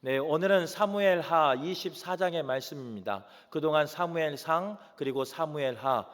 네, 오늘은 사무엘하 24장의 말씀입니다. 그동안 사무엘상 그리고 사무엘하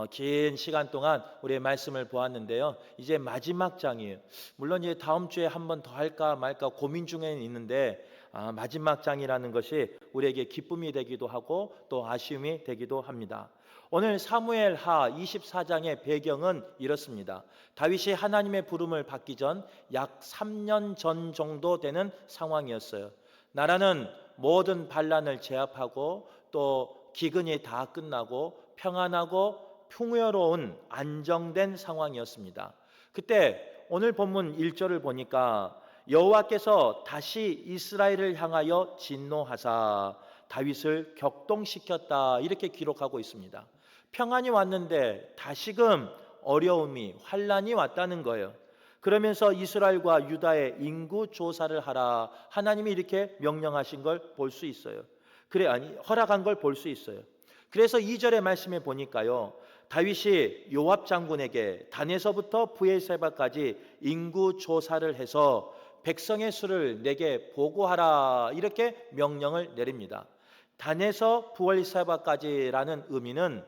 긴 시간 동안 우리의 말씀을 보았는데요. 이제 마지막 장이에요. 물론 이제 다음 주에 한 번 더 할까 말까 고민 중에 있는데 마지막 장이라는 것이 우리에게 기쁨이 되기도 하고 또 아쉬움이 되기도 합니다. 오늘 사무엘하 24장의 배경은 이렇습니다. 다윗이 하나님의 부름을 받기 전 약 3년 전 정도 되는 상황이었어요. 나라는 모든 반란을 제압하고 또 기근이 다 끝나고 평안하고 풍요로운 안정된 상황이었습니다. 그때 오늘 본문 1절을 보니까 여호와께서 다시 이스라엘을 향하여 진노하사 다윗을 격동시켰다 이렇게 기록하고 있습니다. 평안이 왔는데 다시금 어려움이 환란이 왔다는 거예요. 그러면서 이스라엘과 유다의 인구 조사를 하라 하나님이 이렇게 명령하신 걸 볼 수 있어요. 허락한 걸 볼 수 있어요. 그래서 2절의 말씀에 보니까요. 다윗이 요압 장군에게 단에서부터 브엘세바까지 인구 조사를 해서 백성의 수를 내게 보고하라 이렇게 명령을 내립니다. 단에서 브엘세바까지라는 의미는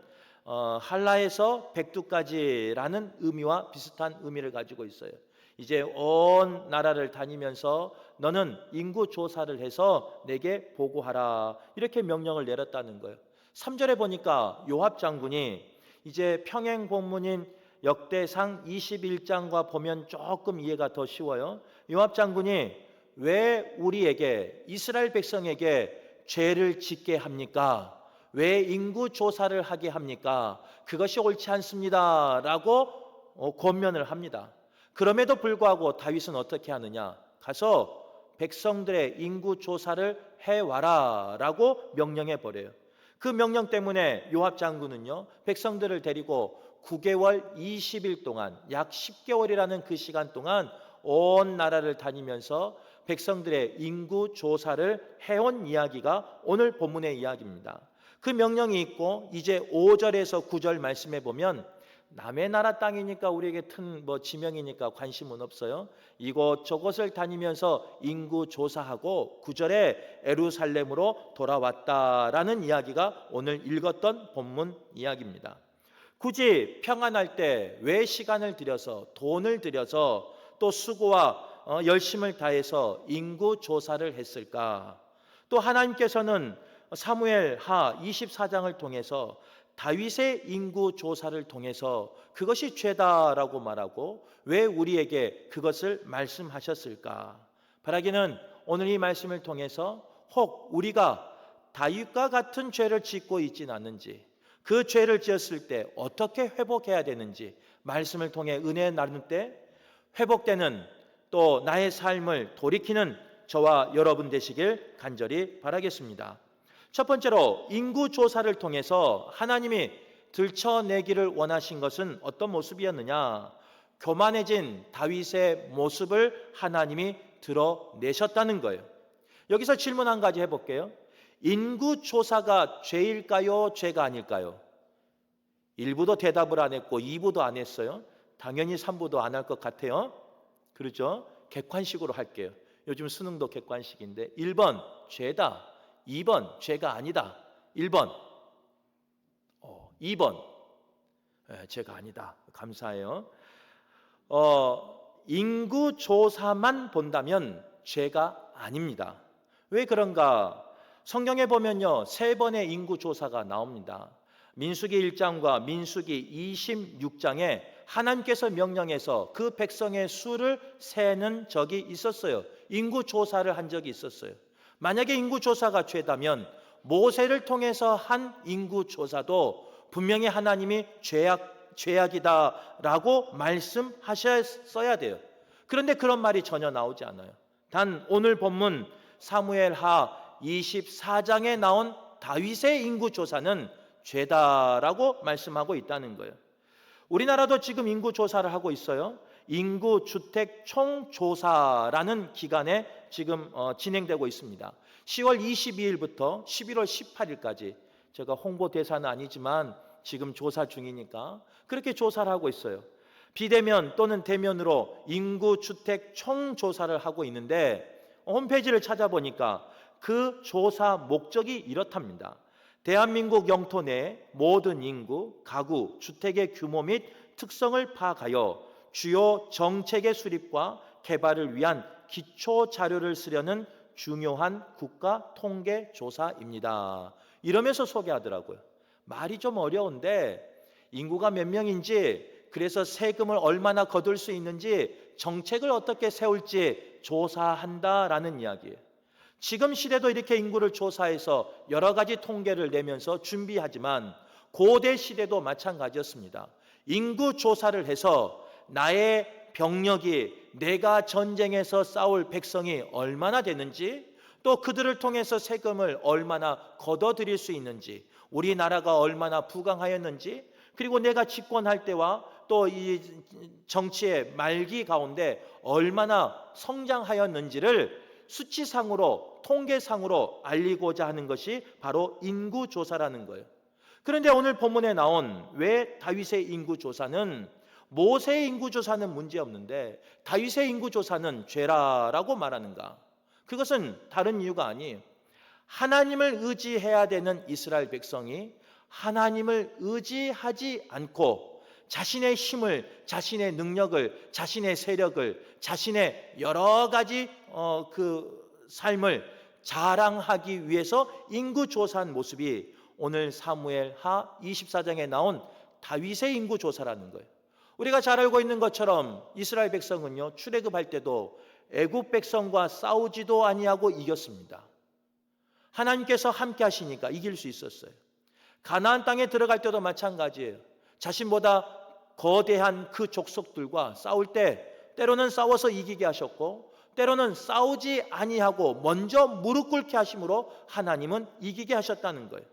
할라에서 백두까지라는 의미와 비슷한 의미를 가지고 있어요. 이제 온 나라를 다니면서 너는 인구 조사를 해서 내게 보고하라 이렇게 명령을 내렸다는 거예요. 3절에 보니까 요압 장군이 이제 평행 본문인 역대상 21장과 보면 조금 이해가 더 쉬워요. 요압 장군이 왜 우리에게 이스라엘 백성에게 죄를 짓게 합니까? 왜 인구 조사를 하게 합니까? 그것이 옳지 않습니다 라고 권면을 합니다. 그럼에도 불구하고 다윗은 어떻게 하느냐? 가서 백성들의 인구 조사를 해와라 라고 명령해 버려요. 그 명령 때문에 요압 장군은요 백성들을 데리고 9개월 20일 동안 약 10개월이라는 그 시간 동안 온 나라를 다니면서 백성들의 인구 조사를 해온 이야기가 오늘 본문의 이야기입니다. 그 명령이 있고 이제 5절에서 9절 말씀해 보면 남의 나라 땅이니까 우리에게 지명이니까 관심은 없어요. 이곳저곳을 다니면서 인구 조사하고 9절에 예루살렘으로 돌아왔다라는 이야기가 오늘 읽었던 본문 이야기입니다. 굳이 평안할 때 왜 시간을 들여서 돈을 들여서 또 수고와 열심을 다해서 인구 조사를 했을까? 또 하나님께서는 사무엘하 24장을 통해서 다윗의 인구 조사를 통해서 그것이 죄다라고 말하고 왜 우리에게 그것을 말씀하셨을까? 바라기는 오늘 이 말씀을 통해서 혹 우리가 다윗과 같은 죄를 짓고 있지는 않는지, 그 죄를 지었을 때 어떻게 회복해야 되는지 말씀을 통해 은혜 나눌 때 회복되는 또 나의 삶을 돌이키는 저와 여러분 되시길 간절히 바라겠습니다. 첫 번째로 인구 조사를 통해서 하나님이 들춰내기를 원하신 것은 어떤 모습이었느냐? 교만해진 다윗의 모습을 하나님이 드러내셨다는 거예요. 여기서 질문 한 가지 해볼게요. 인구 조사가 죄일까요? 죄가 아닐까요? 1부도 대답을 안 했고 2부도 안 했어요. 당연히 3부도 안 할 것 같아요. 그렇죠? 객관식으로 할게요. 요즘 수능도 객관식인데 1번 죄다, 2번 죄가 아니다. 1번 2번 죄가 아니다. 감사해요. 인구 조사만 본다면 죄가 아닙니다. 왜 그런가? 성경에 보면요 3번의 인구 조사가 나옵니다. 민수기 1장과 민수기 26장에 하나님께서 명령해서 그 백성의 수를 세는 적이 있었어요. 인구 조사를 한 적이 있었어요. 만약에 인구 조사가 죄다면 모세를 통해서 한 인구 조사도 분명히 하나님이 죄악이다라고 말씀하셨어야 돼요. 그런데 그런 말이 전혀 나오지 않아요. 단 오늘 본문 사무엘하 24장에 나온 다윗의 인구 조사는 죄다라고 말씀하고 있다는 거예요. 우리나라도 지금 인구 조사를 하고 있어요. 인구 주택 총조사라는 기간에 지금 진행되고 있습니다. 10월 22일부터 11월 18일까지 제가 홍보 대사는 아니지만 지금 조사 중이니까 그렇게 조사를 하고 있어요. 비대면 또는 대면으로 인구 주택 총조사를 하고 있는데 홈페이지를 찾아보니까 그 조사 목적이 이렇답니다. 대한민국 영토 내 모든 인구, 가구, 주택의 규모 및 특성을 파악하여 주요 정책의 수립과 개발을 위한 기초 자료를 쓰려는 중요한 국가 통계 조사입니다. 이러면서 소개하더라고요. 말이 좀 어려운데 인구가 몇 명인지, 그래서 세금을 얼마나 거둘 수 있는지, 정책을 어떻게 세울지 조사한다라는 이야기예요. 지금 시대도 이렇게 인구를 조사해서 여러 가지 통계를 내면서 준비하지만 고대 시대도 마찬가지였습니다. 인구 조사를 해서 나의 병력이, 내가 전쟁에서 싸울 백성이 얼마나 되는지, 또 그들을 통해서 세금을 얼마나 걷어들일 수 있는지, 우리나라가 얼마나 부강하였는지, 그리고 내가 집권할 때와 또 이 정치의 말기 가운데 얼마나 성장하였는지를 수치상으로, 통계상으로 알리고자 하는 것이 바로 인구조사라는 거예요. 그런데 오늘 본문에 나온 왜 다윗의 인구조사는, 모세의 인구조사는 문제없는데 다윗의 인구조사는 죄라라고 말하는가? 그것은 다른 이유가 아니에요. 하나님을 의지해야 되는 이스라엘 백성이 하나님을 의지하지 않고 자신의 힘을, 자신의 능력을, 자신의 세력을, 자신의 여러 가지 그 삶을 자랑하기 위해서 인구조사한 모습이 오늘 사무엘하 24장에 나온 다윗의 인구조사라는 거예요. 우리가 잘 알고 있는 것처럼 이스라엘 백성은요, 출애굽할 때도 애굽 백성과 싸우지도 아니하고 이겼습니다. 하나님께서 함께 하시니까 이길 수 있었어요. 가나안 땅에 들어갈 때도 마찬가지예요. 자신보다 거대한 그 족속들과 싸울 때 때로는 싸워서 이기게 하셨고, 때로는 싸우지 아니하고 먼저 무릎 꿇게 하심으로 하나님은 이기게 하셨다는 거예요.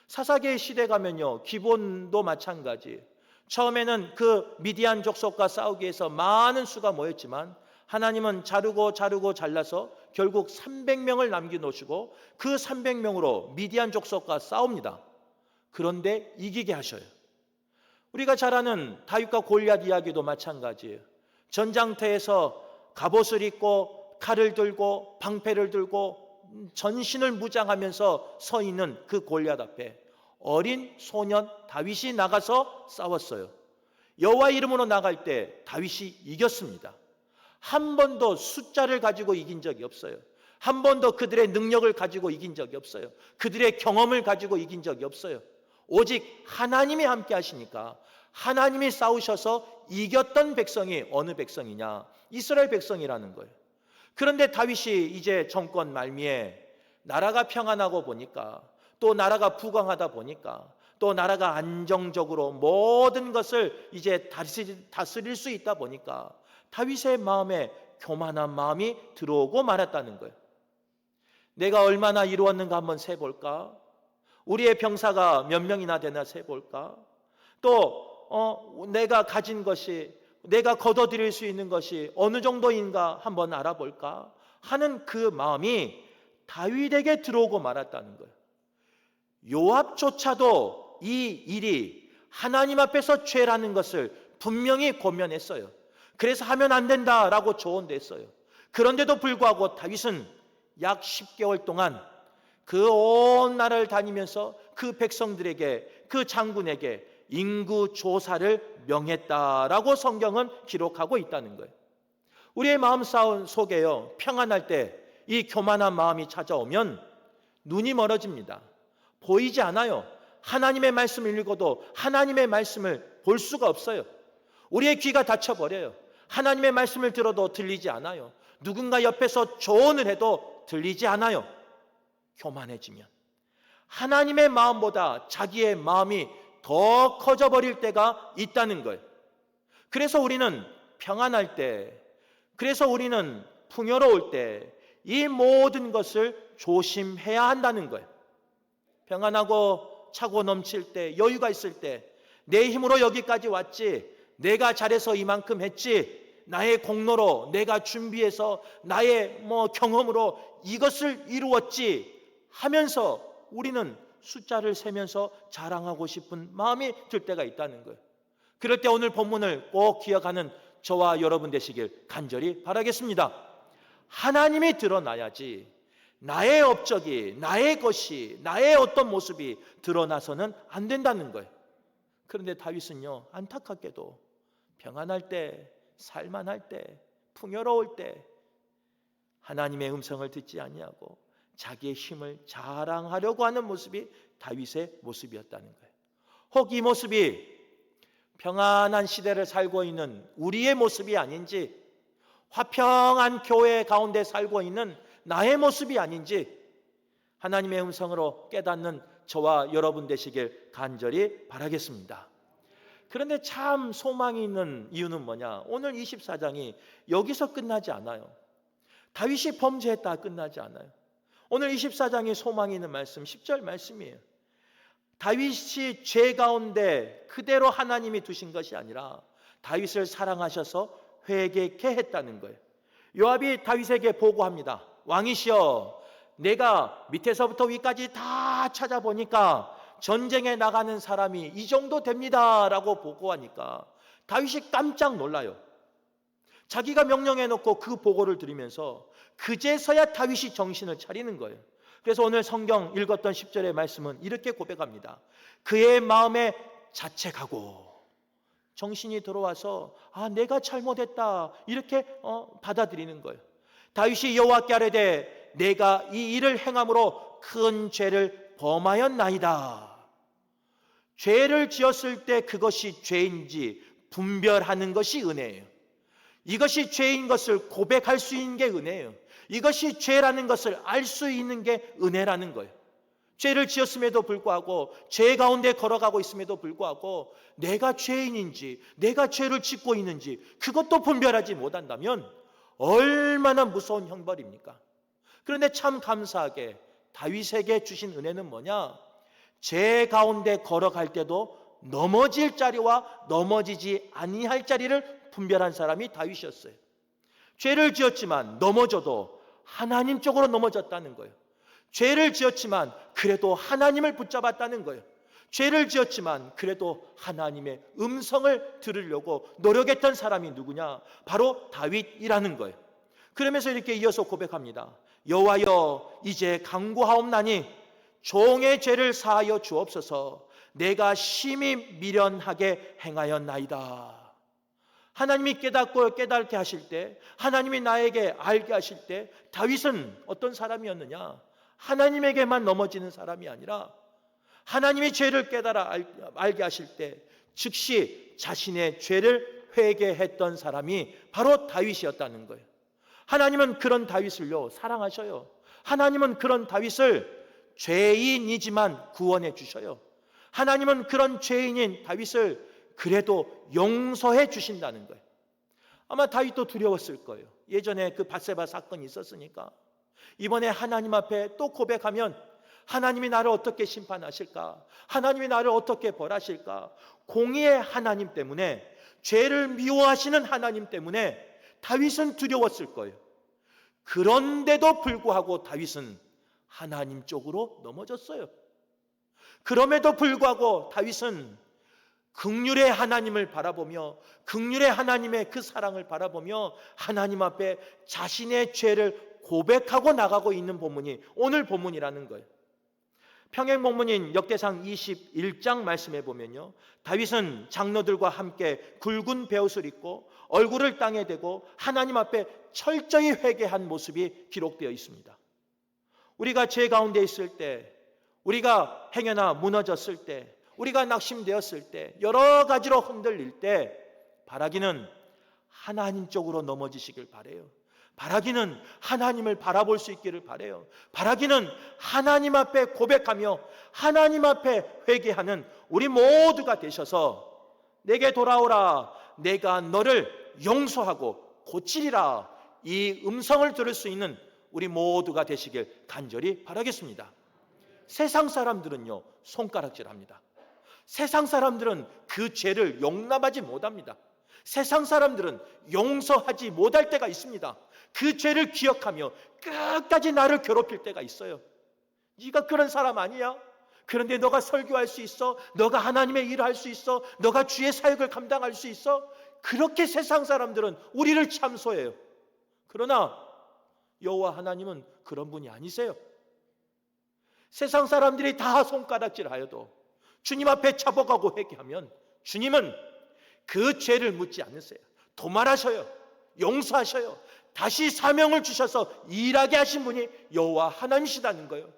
사사기의 시대 가면요, 기본도 마찬가지예요. 처음에는 그 미디안 족속과 싸우기 위해서 많은 수가 모였지만 하나님은 자르고 잘라서 결국 300명을 남겨놓으시고 그 300명으로 미디안 족속과 싸웁니다. 그런데 이기게 하셔요. 우리가 잘 아는 다윗과 골리앗 이야기도 마찬가지예요. 전장터에서 갑옷을 입고 칼을 들고 방패를 들고 전신을 무장하면서 서 있는 그 골리앗 앞에 어린 소년 다윗이 나가서 싸웠어요. 여호와 이름으로 나갈 때 다윗이 이겼습니다. 한 번도 숫자를 가지고 이긴 적이 없어요. 한 번도 그들의 능력을 가지고 이긴 적이 없어요. 그들의 경험을 가지고 이긴 적이 없어요. 오직 하나님이 함께 하시니까, 하나님이 싸우셔서 이겼던 백성이 어느 백성이냐? 이스라엘 백성이라는 거예요. 그런데 다윗이 이제 정권 말미에 나라가 평안하고 보니까, 또 나라가 부강하다 보니까, 또 나라가 안정적으로 모든 것을 이제 다스릴 수 있다 보니까 다윗의 마음에 교만한 마음이 들어오고 말았다는 거예요. 내가 얼마나 이루었는가 한번 세볼까? 우리의 병사가 몇 명이나 되나 세볼까? 또 내가 가진 것이, 내가 거둬들일 수 있는 것이 어느 정도인가 한번 알아볼까? 하는 그 마음이 다윗에게 들어오고 말았다는 거예요. 요압조차도 이 일이 하나님 앞에서 죄라는 것을 분명히 권면했어요. 그래서 하면 안 된다라고 조언됐어요. 그런데도 불구하고 다윗은 약 10개월 동안 그 온 나라를 다니면서 그 백성들에게, 그 장군에게 인구 조사를 명했다라고 성경은 기록하고 있다는 거예요. 우리의 마음 속에요, 평안할 때 이 교만한 마음이 찾아오면 눈이 멀어집니다. 보이지 않아요. 하나님의 말씀을 읽어도 하나님의 말씀을 볼 수가 없어요. 우리의 귀가 닫혀버려요. 하나님의 말씀을 들어도 들리지 않아요. 누군가 옆에서 조언을 해도 들리지 않아요. 교만해지면 하나님의 마음보다 자기의 마음이 더 커져버릴 때가 있다는 거예요. 그래서 우리는 평안할 때, 그래서 우리는 풍요로울 때 이 모든 것을 조심해야 한다는 거예요. 평안하고 차고 넘칠 때, 여유가 있을 때, 내 힘으로 여기까지 왔지, 내가 잘해서 이만큼 했지, 나의 공로로, 내가 준비해서 나의 경험으로 이것을 이루었지 하면서 우리는 숫자를 세면서 자랑하고 싶은 마음이 들 때가 있다는 거예요. 그럴 때 오늘 본문을 꼭 기억하는 저와 여러분 되시길 간절히 바라겠습니다. 하나님이 드러나야지 나의 업적이, 나의 것이, 나의 어떤 모습이 드러나서는 안 된다는 거예요. 그런데 다윗은요, 안타깝게도 평안할 때, 살만할 때, 풍요로울 때 하나님의 음성을 듣지 아니하고 자기의 힘을 자랑하려고 하는 모습이 다윗의 모습이었다는 거예요. 혹 이 모습이 평안한 시대를 살고 있는 우리의 모습이 아닌지, 화평한 교회 가운데 살고 있는 나의 모습이 아닌지 하나님의 음성으로 깨닫는 저와 여러분 되시길 간절히 바라겠습니다. 그런데 참 소망이 있는 이유는 뭐냐? 오늘 24장이 여기서 끝나지 않아요. 다윗이 범죄했다 끝나지 않아요. 오늘 24장에 소망이 있는 말씀 10절 말씀이에요. 다윗이 죄 가운데 그대로 하나님이 두신 것이 아니라 다윗을 사랑하셔서 회개케 했다는 거예요. 요압이 다윗에게 보고합니다. 왕이시여, 내가 밑에서부터 위까지 다 찾아보니까 전쟁에 나가는 사람이 이 정도 됩니다 라고 보고하니까 다윗이 깜짝 놀라요. 자기가 명령해놓고 그 보고를 들으면서 그제서야 다윗이 정신을 차리는 거예요. 그래서 오늘 성경 읽었던 10절의 말씀은 이렇게 고백합니다. 그의 마음에 자책하고 정신이 들어와서 내가 잘못했다 이렇게 받아들이는 거예요. 다윗이 여호와께 아뢰되 내가 이 일을 행함으로 큰 죄를 범하였나이다. 죄를 지었을 때 그것이 죄인지 분별하는 것이 은혜예요. 이것이 죄인 것을 고백할 수 있는 게 은혜예요. 이것이 죄라는 것을 알 수 있는 게 은혜라는 거예요. 죄를 지었음에도 불구하고 죄 가운데 걸어가고 있음에도 불구하고 내가 죄인인지 내가 죄를 짓고 있는지 그것도 분별하지 못한다면 얼마나 무서운 형벌입니까? 그런데 참 감사하게 다윗에게 주신 은혜는 뭐냐? 죄 가운데 걸어갈 때도 넘어질 자리와 넘어지지 아니할 자리를 분별한 사람이 다윗이었어요. 죄를 지었지만 넘어져도 하나님 쪽으로 넘어졌다는 거예요. 죄를 지었지만 그래도 하나님을 붙잡았다는 거예요. 죄를 지었지만 그래도 하나님의 음성을 들으려고 노력했던 사람이 누구냐? 바로 다윗이라는 거예요. 그러면서 이렇게 이어서 고백합니다. 여호와여, 이제 간구하옵나니 종의 죄를 사하여 주옵소서. 내가 심히 미련하게 행하였나이다. 하나님이 깨닫게 하실 때, 하나님이 나에게 알게 하실 때 다윗은 어떤 사람이었느냐? 하나님에게만 넘어지는 사람이 아니라 하나님이 죄를 깨달아 알게 하실 때 즉시 자신의 죄를 회개했던 사람이 바로 다윗이었다는 거예요. 하나님은 그런 다윗을요 사랑하셔요. 하나님은 그런 다윗을 죄인이지만 구원해 주셔요. 하나님은 그런 죄인인 다윗을 그래도 용서해 주신다는 거예요. 아마 다윗도 두려웠을 거예요. 예전에 그 밧세바 사건이 있었으니까 이번에 하나님 앞에 또 고백하면 하나님이 나를 어떻게 심판하실까? 하나님이 나를 어떻게 벌하실까? 공의의 하나님 때문에, 죄를 미워하시는 하나님 때문에 다윗은 두려웠을 거예요. 그런데도 불구하고 다윗은 하나님 쪽으로 넘어졌어요. 그럼에도 불구하고 다윗은 긍휼의 하나님을 바라보며 긍휼의 하나님의 그 사랑을 바라보며 하나님 앞에 자신의 죄를 고백하고 나가고 있는 본문이 오늘 본문이라는 거예요. 평행 본문인 역대상 21장 말씀해 보면요, 다윗은 장로들과 함께 굵은 베옷을 입고 얼굴을 땅에 대고 하나님 앞에 철저히 회개한 모습이 기록되어 있습니다. 우리가 죄 가운데 있을 때, 우리가 행여나 무너졌을 때, 우리가 낙심되었을 때, 여러 가지로 흔들릴 때 바라기는 하나님 쪽으로 넘어지시길 바라요. 바라기는 하나님을 바라볼 수 있기를 바라요. 바라기는 하나님 앞에 고백하며 하나님 앞에 회개하는 우리 모두가 되셔서 내게 돌아오라, 내가 너를 용서하고 고치리라, 이 음성을 들을 수 있는 우리 모두가 되시길 간절히 바라겠습니다. 세상 사람들은요 손가락질합니다. 세상 사람들은 그 죄를 용납하지 못합니다. 세상 사람들은 용서하지 못할 때가 있습니다. 그 죄를 기억하며 끝까지 나를 괴롭힐 때가 있어요. 네가 그런 사람 아니야? 그런데 너가 설교할 수 있어? 너가 하나님의 일을 할 수 있어? 너가 주의 사역을 감당할 수 있어? 그렇게 세상 사람들은 우리를 참소해요. 그러나 여호와 하나님은 그런 분이 아니세요. 세상 사람들이 다 손가락질하여도 주님 앞에 잡아가고 회개하면 주님은 그 죄를 묻지 않으세요. 도말하셔요. 용서하셔요. 다시 사명을 주셔서 일하게 하신 분이 여호와 하나님이시다는 거예요.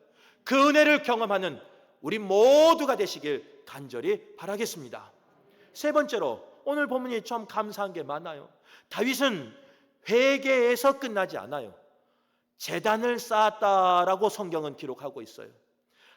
그 은혜를 경험하는 우리 모두가 되시길 간절히 바라겠습니다. 세 번째로 오늘 본문이 참 감사한 게 많아요. 다윗은 회개에서 끝나지 않아요. 제단을 쌓았다라고 성경은 기록하고 있어요.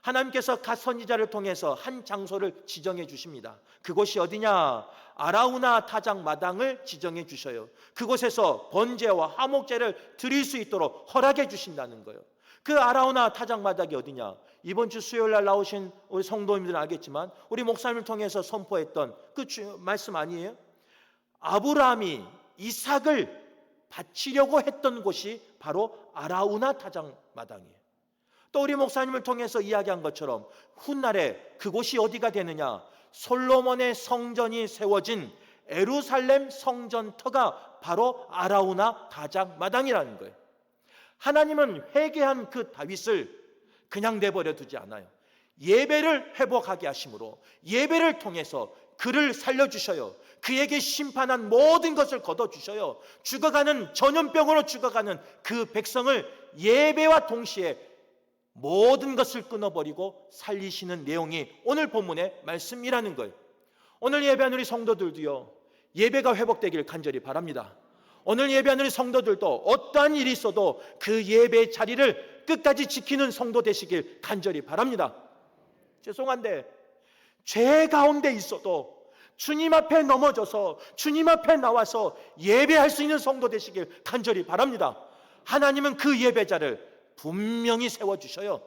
하나님께서 갓 선지자를 통해서 한 장소를 지정해 주십니다. 그곳이 어디냐? 아라우나 타작 마당을 지정해 주셔요. 그곳에서 번제와 화목제를 드릴 수 있도록 허락해 주신다는 거예요. 그 아라우나 타작 마당이 어디냐? 이번 주 수요일 날 나오신 우리 성도님들은 알겠지만 우리 목사님을 통해서 선포했던 그 말씀 아니에요? 아브라함이 이삭을 바치려고 했던 곳이 바로 아라우나 타작 마당이에요. 또 우리 목사님을 통해서 이야기한 것처럼 훗날에 그곳이 어디가 되느냐? 솔로몬의 성전이 세워진 예루살렘 성전터가 바로 아라우나 타작 마당이라는 거예요. 하나님은 회개한 그 다윗을 그냥 내버려 두지 않아요. 예배를 회복하게 하심으로 예배를 통해서 그를 살려주셔요. 그에게 심판한 모든 것을 걷어주셔요. 죽어가는 전염병으로 죽어가는 그 백성을 예배와 동시에 모든 것을 끊어버리고 살리시는 내용이 오늘 본문의 말씀이라는 거예요. 오늘 예배하는 우리 성도들도요, 예배가 회복되길 간절히 바랍니다. 오늘 예배하는 우리 성도들도 어떠한 일이 있어도 그 예배의 자리를 끝까지 지키는 성도 되시길 간절히 바랍니다. 죄송한데 죄 가운데 있어도 주님 앞에 넘어져서 주님 앞에 나와서 예배할 수 있는 성도 되시길 간절히 바랍니다. 하나님은 그 예배자를 분명히 세워주셔요.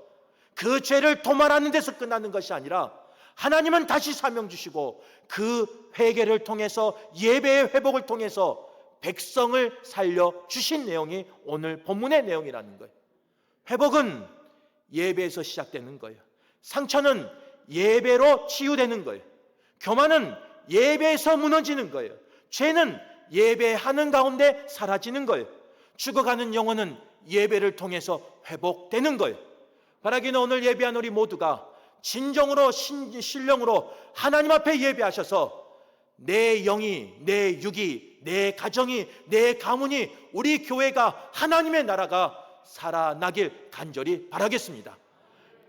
그 죄를 도말하는 데서 끝나는 것이 아니라 하나님은 다시 사명 주시고 그 회개를 통해서 예배의 회복을 통해서 백성을 살려주신 내용이 오늘 본문의 내용이라는 거예요. 회복은 예배에서 시작되는 거예요. 상처는 예배로 치유되는 거예요. 교만은 예배에서 무너지는 거예요. 죄는 예배하는 가운데 사라지는 거예요. 죽어가는 영혼은 예배를 통해서 회복되는 거예요. 바라기는 오늘 예배한 우리 모두가 진정으로 신령으로 하나님 앞에 예배하셔서 내 영이, 내 육이, 내 가정이, 내 가문이, 우리 교회가, 하나님의 나라가 살아나길 간절히 바라겠습니다.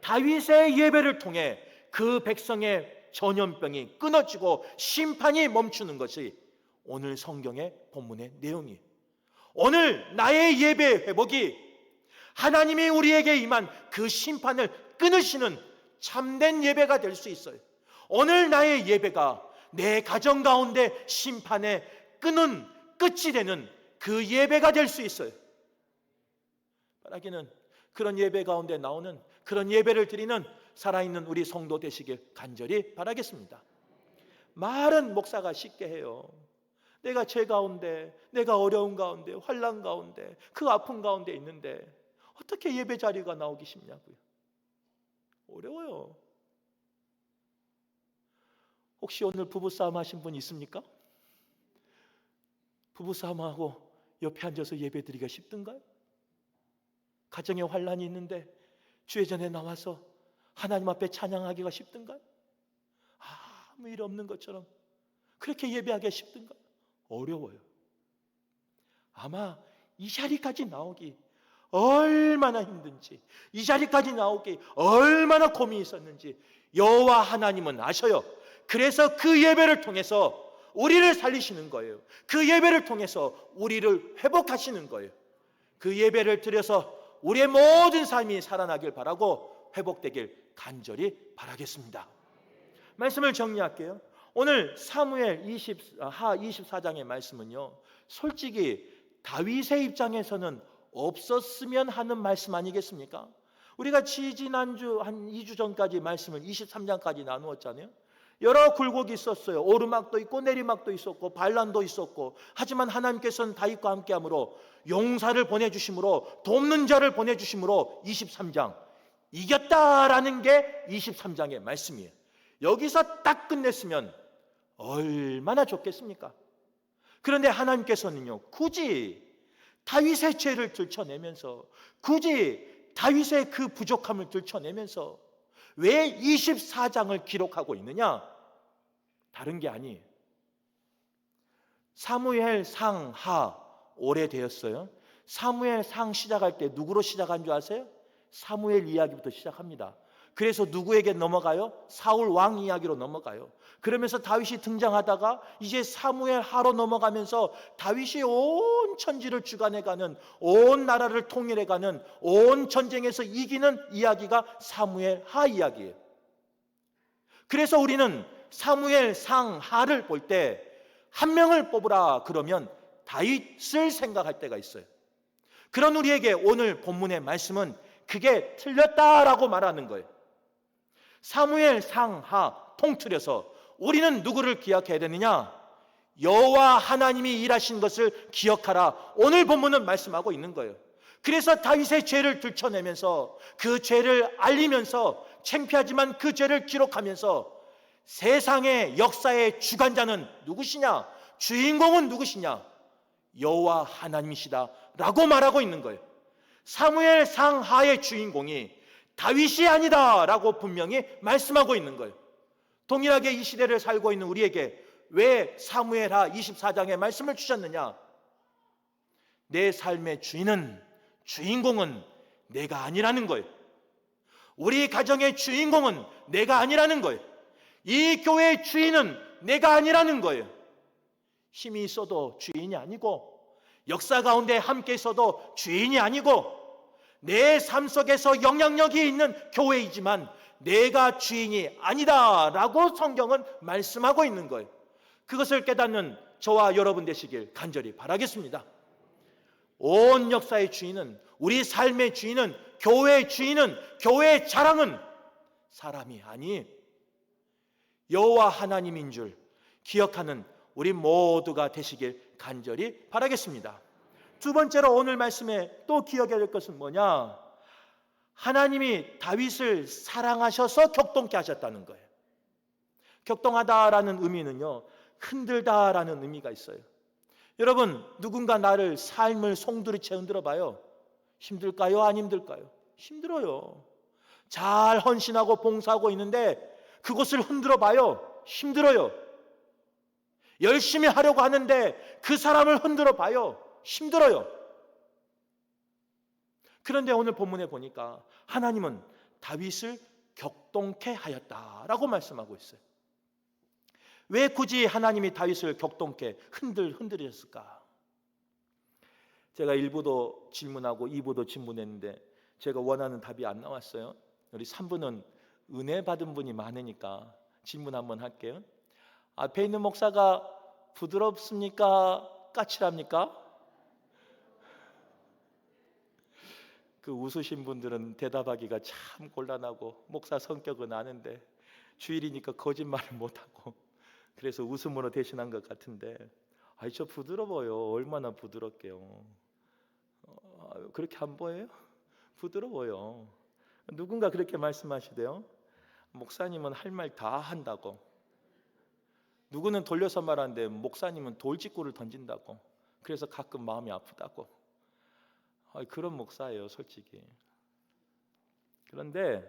다윗의 예배를 통해 그 백성의 전염병이 끊어지고 심판이 멈추는 것이 오늘 성경의 본문의 내용이에요. 오늘 나의 예배 회복이 하나님이 우리에게 임한 그 심판을 끊으시는 참된 예배가 될 수 있어요. 오늘 나의 예배가 내 가정 가운데 심판의 끊은 끝이 되는 그 예배가 될 수 있어요. 바라기는 그런 예배 가운데 나오는 그런 예배를 드리는 살아있는 우리 성도 되시길 간절히 바라겠습니다. 말은 목사가 쉽게 해요. 내가 죄 가운데, 내가 어려운 가운데, 환난 가운데, 그 아픔 가운데 있는데 어떻게 예배 자리가 나오기 쉽냐고요. 어려워요. 혹시 오늘 부부싸움 하신 분 있습니까? 부부싸움하고 옆에 앉아서 예배 드리기가 쉽던가요? 가정에 환난이 있는데 주의 전에 나와서 하나님 앞에 찬양하기가 쉽던가요? 아무 일 없는 것처럼 그렇게 예배하기가 쉽던가요? 어려워요. 아마 이 자리까지 나오기 얼마나 힘든지, 이 자리까지 나오기 얼마나 고민이 있었는지 여호와 하나님은 아셔요. 그래서 그 예배를 통해서 우리를 살리시는 거예요. 그 예배를 통해서 우리를 회복하시는 거예요. 그 예배를 드려서 우리의 모든 삶이 살아나길 바라고 회복되길 간절히 바라겠습니다. 말씀을 정리할게요. 오늘 사무엘 하 24장의 말씀은요, 솔직히 다윗의 입장에서는 없었으면 하는 말씀 아니겠습니까? 우리가 지난주 한 2주 전까지 말씀을 23장까지 나누었잖아요. 여러 굴곡이 있었어요. 오르막도 있고 내리막도 있었고 반란도 있었고, 하지만 하나님께서는 다윗과 함께함으로 용사를 보내주심으로, 돕는 자를 보내주심으로 23장 이겼다라는 게 23장의 말씀이에요. 여기서 딱 끝냈으면 얼마나 좋겠습니까? 그런데 하나님께서는요, 굳이 다윗의 죄를 들춰내면서, 굳이 다윗의 그 부족함을 들춰내면서 왜 24장을 기록하고 있느냐? 다른 게 아니에요. 사무엘 상하 오래되었어요. 사무엘 상 시작할 때 누구로 시작한 줄 아세요? 사무엘 이야기부터 시작합니다. 그래서 누구에게 넘어가요? 사울 왕 이야기로 넘어가요. 그러면서 다윗이 등장하다가 이제 사무엘 하로 넘어가면서 다윗이 온 천지를 주관해가는, 온 나라를 통일해가는, 온 전쟁에서 이기는 이야기가 사무엘 하 이야기예요. 그래서 우리는 사무엘 상하를 볼 때 한 명을 뽑으라 그러면 다윗을 생각할 때가 있어요. 그런 우리에게 오늘 본문의 말씀은 그게 틀렸다라고 말하는 거예요. 사무엘 상하 통틀어서 우리는 누구를 기억해야 되느냐? 여호와 하나님이 일하신 것을 기억하라. 오늘 본문은 말씀하고 있는 거예요. 그래서 다윗의 죄를 들춰내면서 그 죄를 알리면서 창피하지만 그 죄를 기록하면서 세상의 역사의 주관자는 누구시냐? 주인공은 누구시냐? 여호와 하나님이시다 라고 말하고 있는 거예요. 사무엘 상하의 주인공이 다윗이 아니다 라고 분명히 말씀하고 있는 거예요. 동일하게 이 시대를 살고 있는 우리에게 왜 사무엘하 24장의 말씀을 주셨느냐? 내 삶의 주인공은 내가 아니라는 거예요. 우리 가정의 주인공은 내가 아니라는 거예요. 이 교회의 주인은 내가 아니라는 거예요. 힘이 있어도 주인이 아니고, 역사 가운데 함께 있어도 주인이 아니고, 내 삶 속에서 영향력이 있는 교회이지만 내가 주인이 아니다 라고 성경은 말씀하고 있는 거예요. 그것을 깨닫는 저와 여러분 되시길 간절히 바라겠습니다. 온 역사의 주인은, 우리 삶의 주인은, 교회의 주인은, 교회의 자랑은 사람이 아니 여호와 하나님인 줄 기억하는 우리 모두가 되시길 간절히 바라겠습니다. 두 번째로 오늘 말씀에 또 기억해야 될 것은 뭐냐? 하나님이 다윗을 사랑하셔서 격동케 하셨다는 거예요. 격동하다라는 의미는요, 흔들다라는 의미가 있어요. 여러분, 누군가 나를 삶을 송두리째 흔들어 봐요. 힘들까요? 안 힘들까요? 힘들어요. 잘 헌신하고 봉사하고 있는데 그곳을 흔들어 봐요. 힘들어요. 열심히 하려고 하는데 그 사람을 흔들어 봐요. 힘들어요. 그런데 오늘 본문에 보니까 하나님은 다윗을 격동케 하였다라고 말씀하고 있어요. 왜 굳이 하나님이 다윗을 격동케 흔들으셨을까? 제가 1부도 질문하고 2부도 질문했는데 제가 원하는 답이 안 나왔어요. 우리 3부는 은혜 받은 분이 많으니까 질문 한번 할게요. 앞에 있는 목사가 부드럽습니까? 까칠합니까? 그 웃으신 분들은 대답하기가 참 곤란하고, 목사 성격은 아는데 주일이니까 거짓말을 못하고 그래서 웃음으로 대신한 것 같은데, 아이 저 부드러워요. 얼마나 부드럽게요. 그렇게 안 보여요? 부드러워요. 누군가 그렇게 말씀하시대요. 목사님은 할 말 다 한다고. 누구는 돌려서 말하는데 목사님은 돌직구를 던진다고. 그래서 가끔 마음이 아프다고. 그런 목사예요, 솔직히. 그런데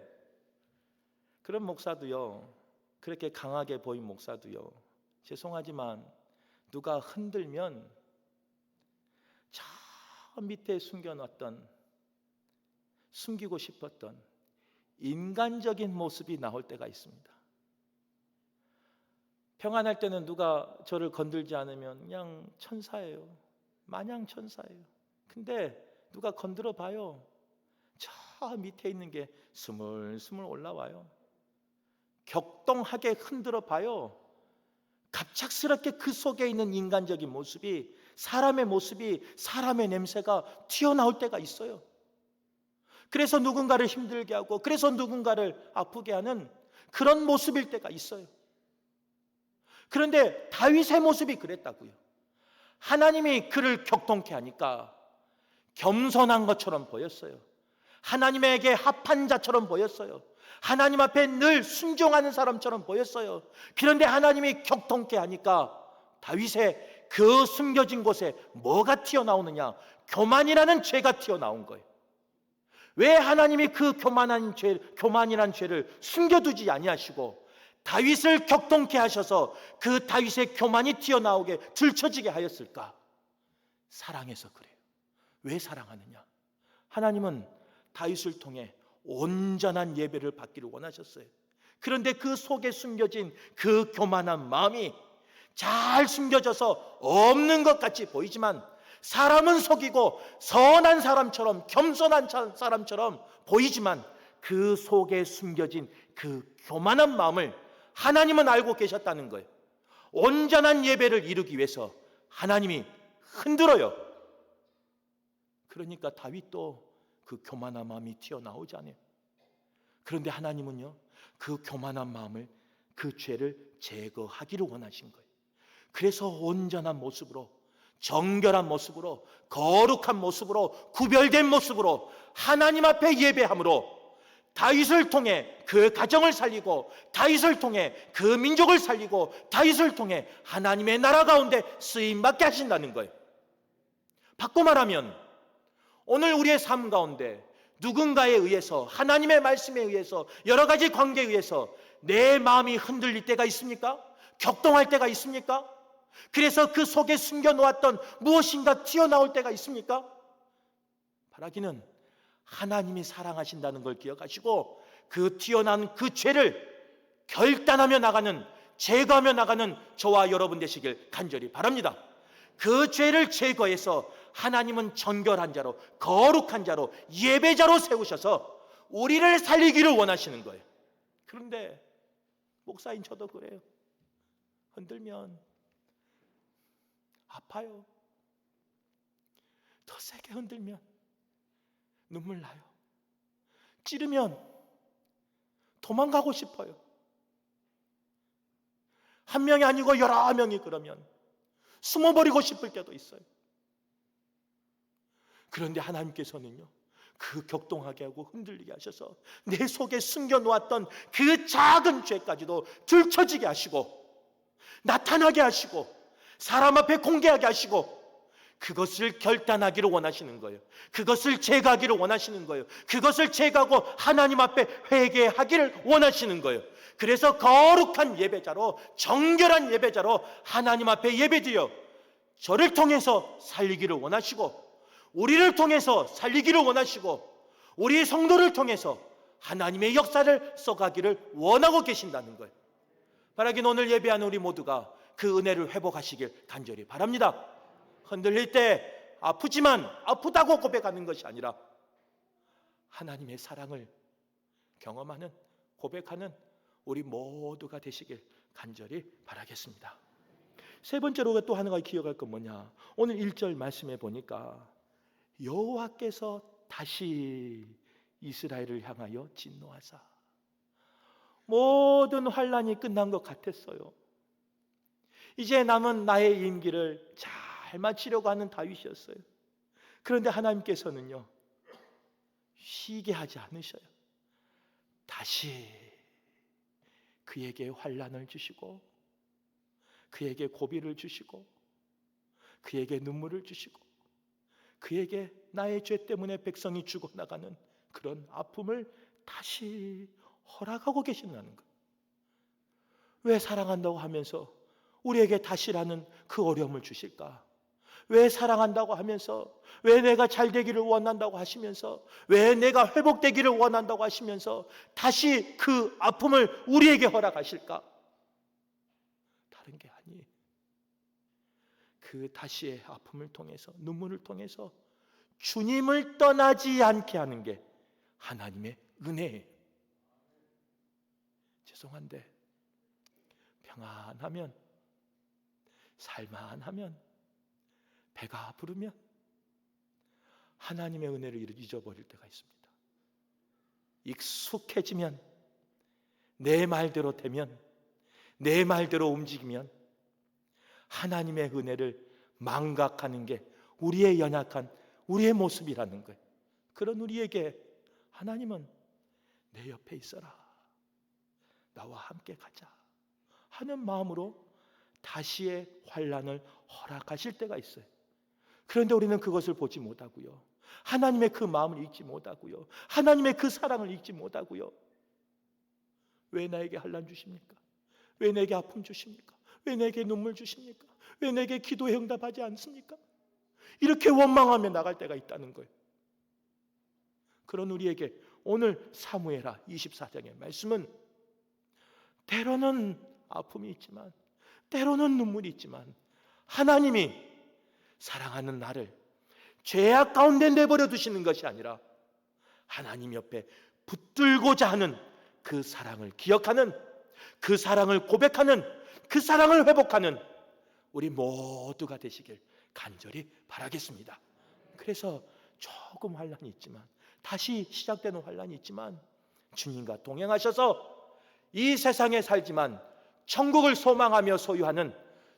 그런 목사도요, 그렇게 강하게 보인 목사도요, 죄송하지만 누가 흔들면 저 밑에 숨겨놨던, 숨기고 싶었던 인간적인 모습이 나올 때가 있습니다. 평안할 때는 누가 저를 건들지 않으면 그냥 천사예요. 마냥 천사예요. 근데 누가 건드려 봐요. 저 밑에 있는 게 스물스물 올라와요. 격동하게 흔들어 봐요. 갑작스럽게 그 속에 있는 인간적인 모습이, 사람의 모습이, 사람의 냄새가 튀어나올 때가 있어요. 그래서 누군가를 힘들게 하고, 그래서 누군가를 아프게 하는 그런 모습일 때가 있어요. 그런데 다윗의 모습이 그랬다고요. 하나님이 그를 격동케 하니까 겸손한 것처럼 보였어요. 하나님에게 합한 자처럼 보였어요. 하나님 앞에 늘 순종하는 사람처럼 보였어요. 그런데 하나님이 격동케 하니까 다윗의 그 숨겨진 곳에 뭐가 튀어나오느냐? 교만이라는 죄가 튀어나온 거예요. 왜 하나님이 그 교만이라는 죄를 숨겨두지 아니하시고 다윗을 격동케 하셔서 그 다윗의 교만이 튀어나오게 들춰지게 하였을까? 사랑해서 그래요. 왜 사랑하느냐? 하나님은 다윗을 통해 온전한 예배를 받기를 원하셨어요. 그런데 그 속에 숨겨진 그 교만한 마음이 잘 숨겨져서 없는 것 같이 보이지만 사람은 속이고 선한 사람처럼 겸손한 사람처럼 보이지만 그 속에 숨겨진 그 교만한 마음을 하나님은 알고 계셨다는 거예요. 온전한 예배를 이루기 위해서 하나님이 흔들어요. 그러니까 다윗도 그 교만한 마음이 튀어나오지 않아요. 그런데 하나님은요, 그 교만한 마음을, 그 죄를 제거하기를 원하신 거예요. 그래서 온전한 모습으로, 정결한 모습으로, 거룩한 모습으로, 구별된 모습으로 하나님 앞에 예배함으로 다윗을 통해 그 가정을 살리고, 다윗을 통해 그 민족을 살리고, 다윗을 통해 하나님의 나라 가운데 쓰임받게 하신다는 거예요. 바꿔 말하면 오늘 우리의 삶 가운데 누군가에 의해서, 하나님의 말씀에 의해서, 여러 가지 관계에 의해서 내 마음이 흔들릴 때가 있습니까? 격동할 때가 있습니까? 그래서 그 속에 숨겨놓았던 무엇인가 튀어나올 때가 있습니까? 바라기는 하나님이 사랑하신다는 걸 기억하시고 그 튀어나온 그 죄를 결단하며 나가는, 제거하며 나가는 저와 여러분 되시길 간절히 바랍니다. 그 죄를 제거해서 하나님은 정결한 자로, 거룩한 자로, 예배자로 세우셔서 우리를 살리기를 원하시는 거예요. 그런데 목사인 저도 그래요. 흔들면 아파요. 더 세게 흔들면 눈물 나요. 찌르면 도망가고 싶어요. 한 명이 아니고 여러 명이 그러면 숨어버리고 싶을 때도 있어요. 그런데 하나님께서는요, 그 격동하게 하고 흔들리게 하셔서 내 속에 숨겨놓았던 그 작은 죄까지도 들춰지게 하시고 나타나게 하시고 사람 앞에 공개하게 하시고 그것을 결단하기를 원하시는 거예요. 그것을 제거하기를 원하시는 거예요. 그것을 제거하고 하나님 앞에 회개하기를 원하시는 거예요. 그래서 거룩한 예배자로, 정결한 예배자로 하나님 앞에 예배드려 저를 통해서 살리기를 원하시고, 우리를 통해서 살리기를 원하시고, 우리의 성도를 통해서 하나님의 역사를 써가기를 원하고 계신다는 거예요. 바라긴 오늘 예배하는 우리 모두가 그 은혜를 회복하시길 간절히 바랍니다. 흔들릴 때 아프지만 아프다고 고백하는 것이 아니라 하나님의 사랑을 경험하는, 고백하는 우리 모두가 되시길 간절히 바라겠습니다. 세 번째로 또 하나가 기억할 건 뭐냐? 오늘 1절 말씀에 보니까 여호와께서 다시 이스라엘을 향하여 진노하사. 모든 환란이 끝난 것 같았어요. 이제 남은 나의 임기를 잘 마치려고 하는 다윗이었어요. 그런데 하나님께서는요, 쉬게 하지 않으셔요. 다시 그에게 환란을 주시고, 그에게 고비를 주시고, 그에게 눈물을 주시고, 그에게 나의 죄 때문에 백성이 죽어나가는 그런 아픔을 다시 허락하고 계신다는 것. 왜 사랑한다고 하면서 우리에게 다시라는 그 어려움을 주실까? 왜 사랑한다고 하면서, 왜 내가 잘 되기를 원한다고 하시면서, 왜 내가 회복되기를 원한다고 하시면서 다시 그 아픔을 우리에게 허락하실까? 다른 게 아니에요. 그 다시의 아픔을 통해서, 눈물을 통해서 주님을 떠나지 않게 하는 게 하나님의 은혜예요. 죄송한데 평안하면, 살만하면, 배가 부르면 하나님의 은혜를 잊어버릴 때가 있습니다. 익숙해지면, 내 말대로 되면, 내 말대로 움직이면 하나님의 은혜를 망각하는 게 우리의 연약한, 우리의 모습이라는 거예요. 그런 우리에게 하나님은 내 옆에 있어라, 나와 함께 가자 하는 마음으로 다시의 환난을 허락하실 때가 있어요. 그런데 우리는 그것을 보지 못하고요. 하나님의 그 마음을 잊지 못하고요. 하나님의 그 사랑을 잊지 못하고요. 왜 나에게 환난 주십니까? 왜 내게 아픔 주십니까? 왜 내게 눈물 주십니까? 왜 내게 기도에 응답하지 않습니까? 이렇게 원망하며 나갈 때가 있다는 거예요. 그런 우리에게 오늘 사무엘하 24장의 말씀은 때로는 아픔이 있지만, 때로는 눈물이 있지만, 하나님이 사랑하는 나를 죄악 가운데 내버려 두시는 것이 아니라 하나님 옆에 붙들고자 하는 그 사랑을 기억하는, 그 사랑을 고백하는, 그 사랑을 회복하는 우리 모두가 되시길 간절히 바라겠습니다. 그래서 조금 환난이 있지만, 다시 시작되는 환난이 있지만 주님과 동행하셔서 이 세상에 살지만 천국을 소망하며 소유하는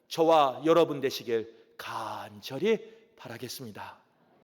저와 여러분 되시길 간절히 바라겠습니다.